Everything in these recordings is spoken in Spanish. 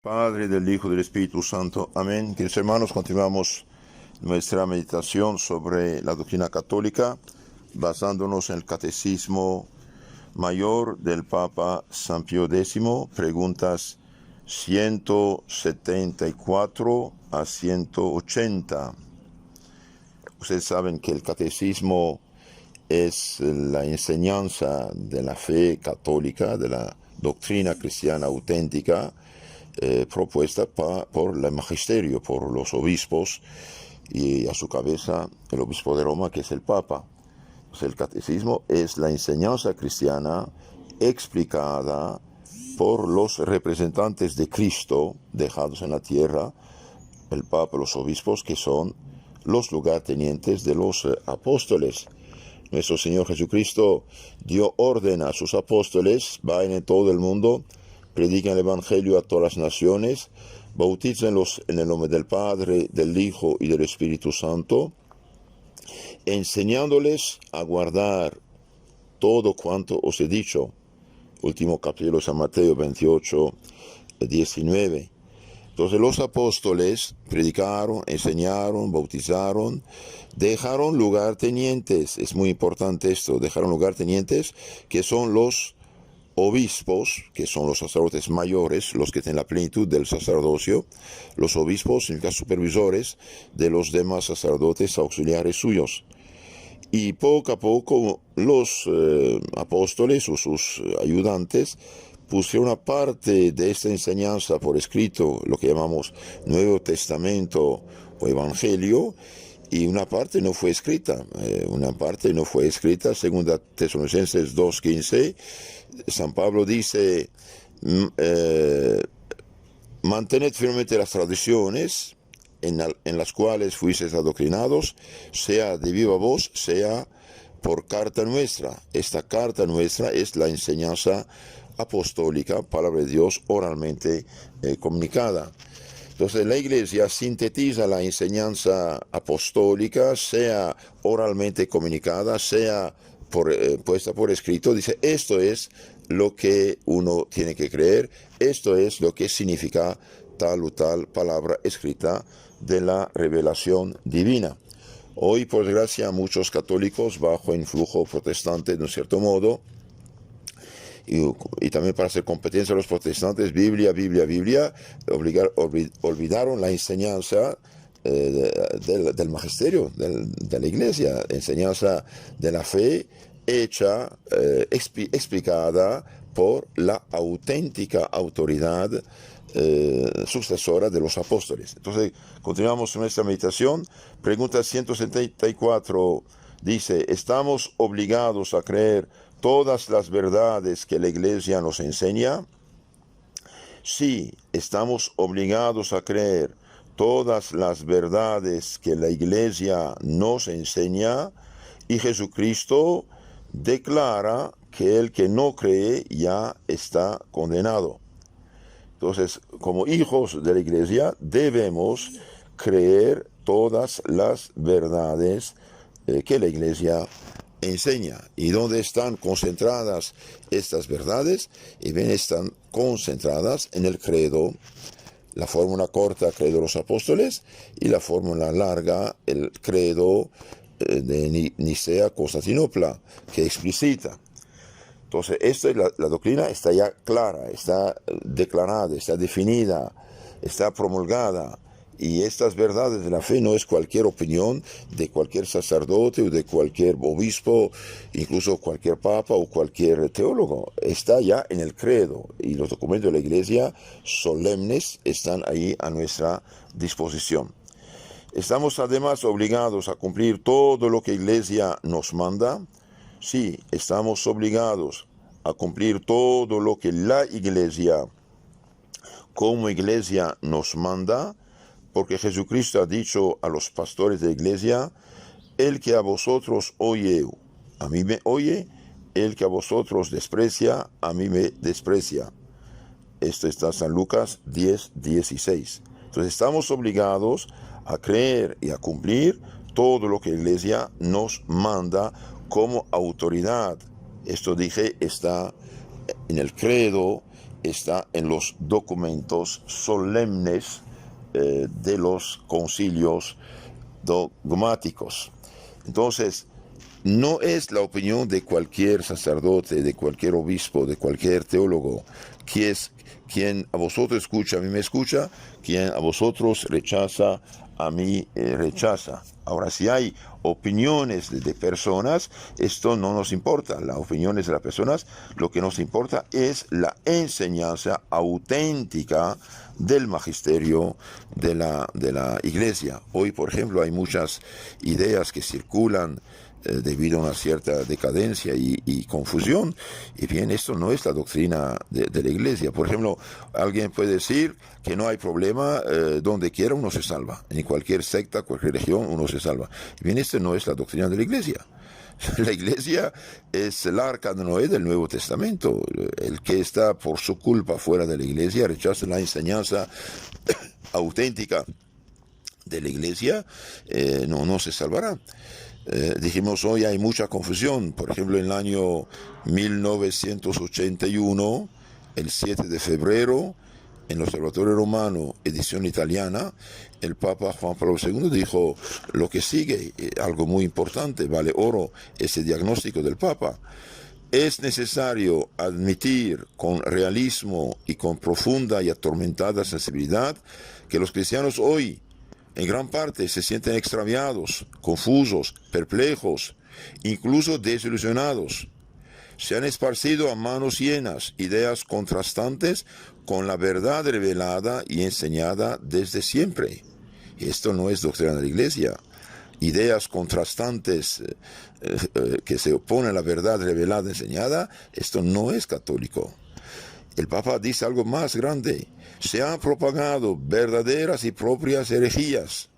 Padre, del Hijo y del Espíritu Santo. Amén. Queridos hermanos, continuamos nuestra meditación sobre la doctrina católica, basándonos en el Catecismo Mayor del Papa San Pío X, preguntas 174 a 180. Ustedes saben que el Catecismo es la enseñanza de la fe católica, de la doctrina cristiana auténtica, propuesta por el magisterio, por los obispos, y a su cabeza el obispo de Roma, que es el Papa. Entonces, el catecismo es la enseñanza cristiana explicada por los representantes de Cristo dejados en la tierra, el Papa, los obispos, que son los lugartenientes de los apóstoles. Nuestro Señor Jesucristo dio orden a sus apóstoles: vayan en todo el mundo, prediquen el Evangelio a todas las naciones, bautícenlos en el nombre del Padre, del Hijo y del Espíritu Santo, enseñándoles a guardar todo cuanto os he dicho. Último capítulo de San Mateo 28, 19. Entonces los apóstoles predicaron, enseñaron, bautizaron, dejaron lugartenientes. Es muy importante esto, dejaron lugartenientes, que son los obispos, que son los sacerdotes mayores, los que tienen la plenitud del sacerdocio. Los obispos significan supervisores de los demás sacerdotes auxiliares suyos. Y poco a poco los apóstoles o sus ayudantes pusieron una parte de esta enseñanza por escrito, lo que llamamos Nuevo Testamento o Evangelio, y una parte no fue escrita. Segunda Tesalonicenses 2:15, San Pablo dice: mantened firmemente las tradiciones en las cuales fuisteis adoctrinados, sea de viva voz, sea por carta nuestra. Esta carta nuestra es la enseñanza apostólica, palabra de Dios oralmente comunicada. Entonces la Iglesia sintetiza la enseñanza apostólica, sea oralmente comunicada, sea puesta por escrito. Dice: esto es lo que uno tiene que creer, esto es lo que significa tal o tal palabra escrita de la revelación divina. Hoy, por desgracia, muchos católicos, bajo influjo protestante de un cierto modo, y también para hacer competencia a los protestantes, Biblia, olvidaron la enseñanza del magisterio, de la Iglesia, enseñanza de la fe hecha, explicada por la auténtica autoridad sucesora de los apóstoles. Entonces, continuamos nuestra meditación. Pregunta 174 dice: ¿estamos obligados a creer todas las verdades que la Iglesia nos enseña? Sí, estamos obligados a creer todas las verdades que la Iglesia nos enseña, y Jesucristo declara que el que no cree ya está condenado. Entonces, como hijos de la Iglesia, debemos creer todas las verdades que la Iglesia enseña. ¿Y dónde están concentradas estas verdades? Y bien, están concentradas en el credo, la fórmula corta, credo de los apóstoles, y la fórmula larga, el credo de Nicea, Constantinopla, que explicita. Entonces, la doctrina está ya clara, está declarada, está definida, está promulgada. Y estas verdades de la fe no es cualquier opinión de cualquier sacerdote o de cualquier obispo, incluso cualquier papa o cualquier teólogo. Está ya en el credo, y los documentos de la Iglesia solemnes están ahí a nuestra disposición. ¿Estamos además obligados a cumplir todo lo que la Iglesia nos manda? Sí, estamos obligados a cumplir todo lo que la Iglesia, como Iglesia, nos manda, porque Jesucristo ha dicho a los pastores de la Iglesia: el que a vosotros oye, a mí me oye; el que a vosotros desprecia, a mí me desprecia. Esto está en San Lucas 10:16. Entonces estamos obligados a creer y a cumplir todo lo que la Iglesia nos manda como autoridad. Esto dije, está en el credo está en los documentos solemnes de los concilios dogmáticos. Entonces, no es la opinión de cualquier sacerdote, de cualquier obispo, de cualquier teólogo, que es quien a vosotros escucha, a mí me escucha, quien a vosotros rechaza, a mí rechaza. Ahora, si hay opiniones de personas, esto no nos importa. Las opiniones de las personas, lo que nos importa es la enseñanza auténtica del magisterio de la Iglesia. Hoy, por ejemplo, hay muchas ideas que circulan debido a una cierta decadencia y confusión. Y bien, esto no es la doctrina de la Iglesia. Por ejemplo, alguien puede decir que no hay problema, donde quiera uno se salva. En cualquier secta, cualquier religión, uno se salva. Y bien, esto no es la doctrina de la Iglesia. La Iglesia es el arca de Noé del Nuevo Testamento. El que está por su culpa fuera de la Iglesia rechaza la enseñanza auténtica de la Iglesia, no se salvará. Dijimos hoy hay mucha confusión. Por ejemplo, en el año 1981, el 7 de febrero, en el Observatorio Romano, edición italiana, el Papa Juan Pablo II dijo lo que sigue, algo muy importante, vale oro ese diagnóstico del Papa. Es necesario admitir con realismo y con profunda y atormentada sensibilidad que los cristianos hoy, en gran parte, se sienten extraviados, confusos, perplejos, incluso desilusionados. Se han esparcido a manos llenas ideas contrastantes con la verdad revelada y enseñada desde siempre. Y esto no es doctrina de la Iglesia. Ideas contrastantes que se oponen a la verdad revelada y enseñada, esto no es católico. El Papa dice algo más grande. Se han propagado verdaderas y propias herejías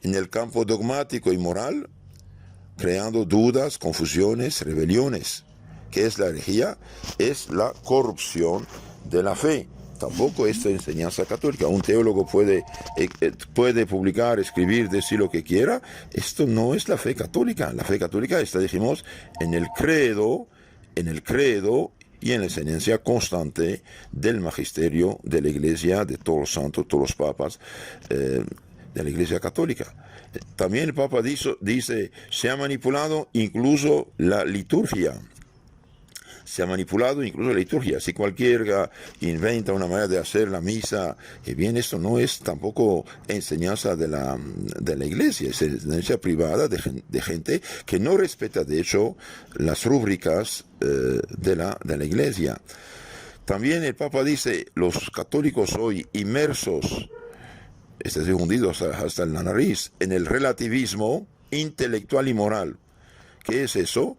en el campo dogmático y moral, creando dudas, confusiones, rebeliones. ¿Qué es la herejía? Es la corrupción de la fe. Tampoco esta enseñanza católica. Un teólogo puede publicar, escribir, decir lo que quiera. Esto no es la fe católica. La fe católica está, dijimos, en el credo y en la enseñanza constante del magisterio de la Iglesia, de todos los santos, todos los papas, de la Iglesia católica. También el Papa dice, se ha manipulado incluso la liturgia. Se ha manipulado incluso la liturgia. Si cualquiera inventa una manera de hacer la misa, bien, esto no es tampoco enseñanza de la Iglesia, es enseñanza privada de gente que no respeta, de hecho, las rúbricas de la Iglesia. También el Papa dice, los católicos hoy inmersos, hundidos hasta la nariz, en el relativismo intelectual y moral. ¿Qué es eso?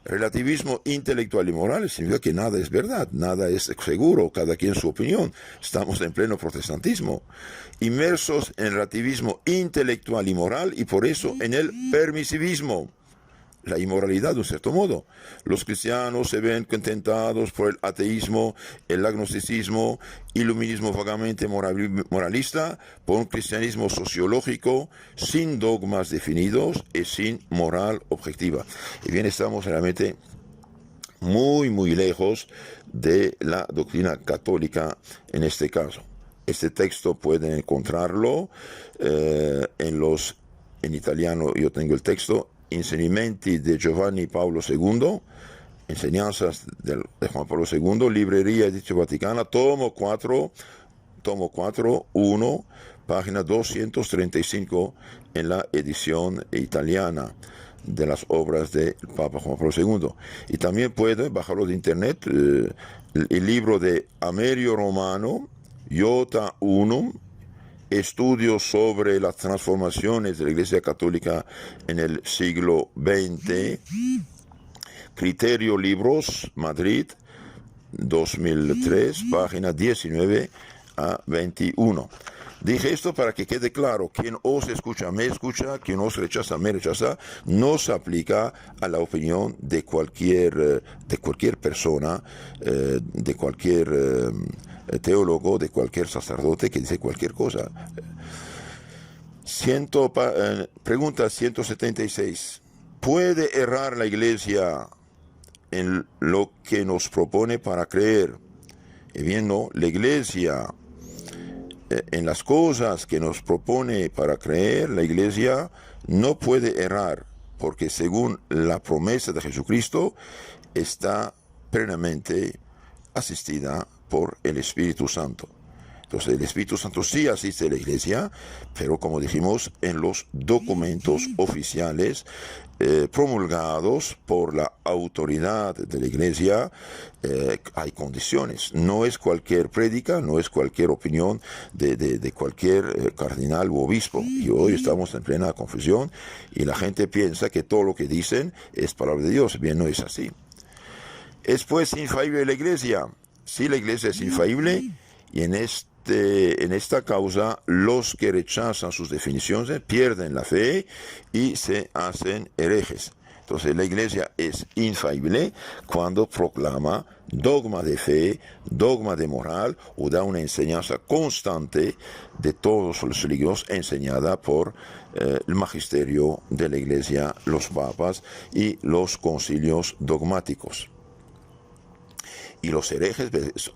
Relativismo intelectual y moral significa que nada es verdad, nada es seguro, cada quien su opinión. Estamos en pleno protestantismo, inmersos en el relativismo intelectual y moral y por eso en el permisivismo, la inmoralidad de un cierto modo. Los cristianos se ven contentados por el ateísmo, el agnosticismo, iluminismo vagamente moralista, por un cristianismo sociológico, sin dogmas definidos y sin moral objetiva. Y bien, estamos realmente muy, muy lejos de la doctrina católica en este caso. Este texto pueden encontrarlo en italiano, yo tengo el texto, Insegnamenti de Giovanni Paolo II, Enseñanzas de Juan Pablo II, Librería Edición Vaticana, tomo 4, 1, página 235 en la edición italiana de las obras del Papa Juan Pablo II. Y también pueden bajarlo de internet, el libro de Amerio Romano, Iota Unum, Estudios sobre las transformaciones de la Iglesia Católica en el siglo XX, Criterio Libros, Madrid, 2003, página 19 a 21. Dije esto para que quede claro, quien os escucha, me escucha, quien os rechaza, me rechaza, no se aplica a la opinión de cualquier persona, de cualquier teólogo, de cualquier sacerdote que dice cualquier cosa. Pregunta 176. ¿Puede errar la Iglesia en lo que nos propone para creer Y bien, no, la iglesia, en las cosas que nos propone para creer, la iglesia no puede errar, porque según la promesa de Jesucristo, está plenamente asistida por el Espíritu Santo. Entonces el Espíritu Santo sí asiste a la iglesia, pero como dijimos, en los documentos oficiales promulgados por la autoridad de la iglesia hay condiciones. No es cualquier prédica, no es cualquier opinión de cualquier cardenal u obispo. Y hoy estamos en plena confusión y la gente piensa que todo lo que dicen es palabra de Dios. Bien, no es así. ¿Es pues infalible la iglesia? Sí, la iglesia es infalible y en esta causa los que rechazan sus definiciones pierden la fe y se hacen herejes. Entonces la iglesia es infalible cuando proclama dogma de fe, dogma de moral o da una enseñanza constante de todos los siglos enseñada por el magisterio de la iglesia, los papas y los concilios dogmáticos. Y los herejes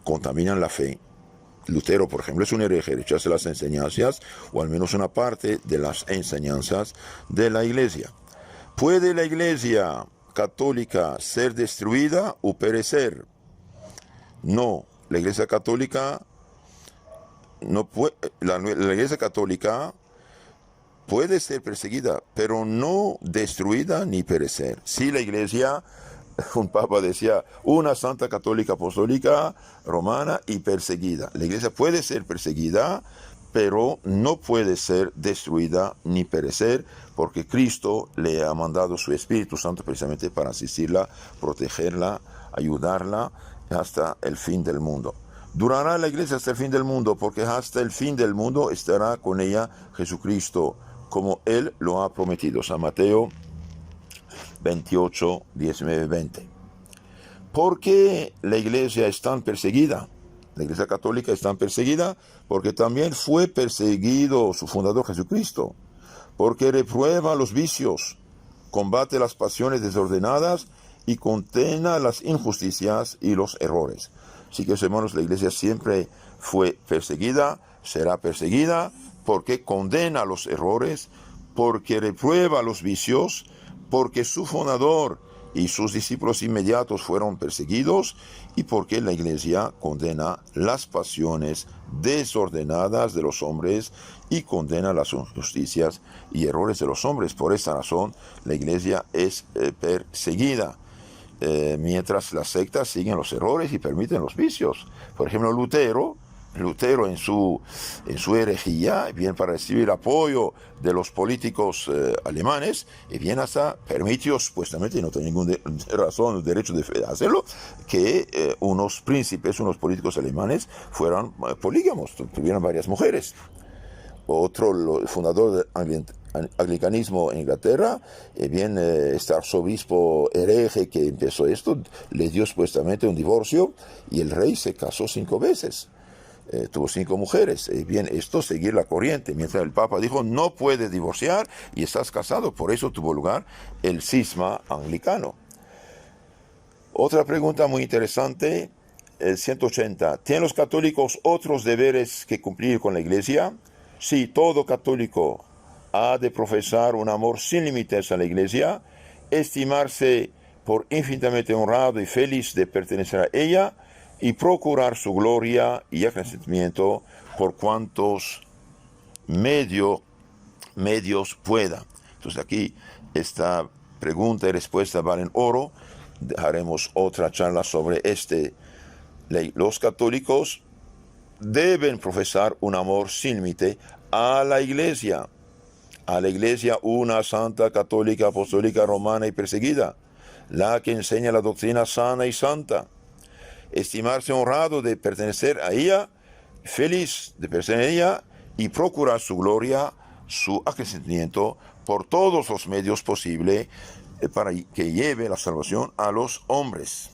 contaminan la fe. Lutero, por ejemplo, es un hereje, rechaza las enseñanzas, o al menos una parte de las enseñanzas de la iglesia. ¿Puede la iglesia católica ser destruida o perecer? No, la iglesia católica no puede, la iglesia católica puede ser perseguida, pero no destruida ni perecer. Si la iglesia, un papa decía, una santa católica apostólica romana y perseguida. La iglesia puede ser perseguida, pero no puede ser destruida ni perecer, porque Cristo le ha mandado su Espíritu Santo precisamente para asistirla, protegerla, ayudarla hasta el fin del mundo. Durará la iglesia hasta el fin del mundo, porque hasta el fin del mundo estará con ella Jesucristo, como Él lo ha prometido. San Mateo 28, 19, 20. ¿Por qué la iglesia es tan perseguida? La iglesia católica es tan perseguida porque también fue perseguido su fundador Jesucristo, porque reprueba los vicios, combate las pasiones desordenadas y condena las injusticias y los errores. Así que, hermanos, la iglesia siempre fue perseguida, será perseguida, porque condena los errores, porque reprueba los vicios, porque su fundador y sus discípulos inmediatos fueron perseguidos y porque la iglesia condena las pasiones desordenadas de los hombres y condena las injusticias y errores de los hombres. Por esta razón, la iglesia es perseguida. Mientras las sectas siguen los errores y permiten los vicios. Por ejemplo, Lutero en su herejía, bien para recibir apoyo de los políticos alemanes, y bien hasta permitió supuestamente, y no tiene ninguna razón, derecho de hacerlo, que unos príncipes, unos políticos alemanes fueran polígamos, tuvieran varias mujeres. Otro, el fundador del anglicanismo en Inglaterra, este arzobispo hereje que empezó esto, le dio supuestamente un divorcio y el rey se casó 5 veces. Tuvo 5 mujeres. Esto seguir la corriente, mientras el Papa dijo no puedes divorciar y estás casado. Por eso tuvo lugar el cisma anglicano. Otra pregunta muy interesante, el 180. ¿Tienen los católicos otros deberes que cumplir con la iglesia? Sí, todo católico ha de profesar un amor sin límites a la iglesia, estimarse por infinitamente honrado y feliz de pertenecer a ella, y procurar su gloria y agradecimiento por cuantos medios pueda. Entonces aquí esta pregunta y respuesta valen oro. Haremos otra charla sobre ley. Los católicos deben profesar un amor sin límite a la iglesia una santa, católica, apostólica, romana y perseguida, la que enseña la doctrina sana y santa. Estimarse honrado de pertenecer a ella, feliz de pertenecer a ella y procurar su gloria, su acrecimiento por todos los medios posibles para que lleve la salvación a los hombres.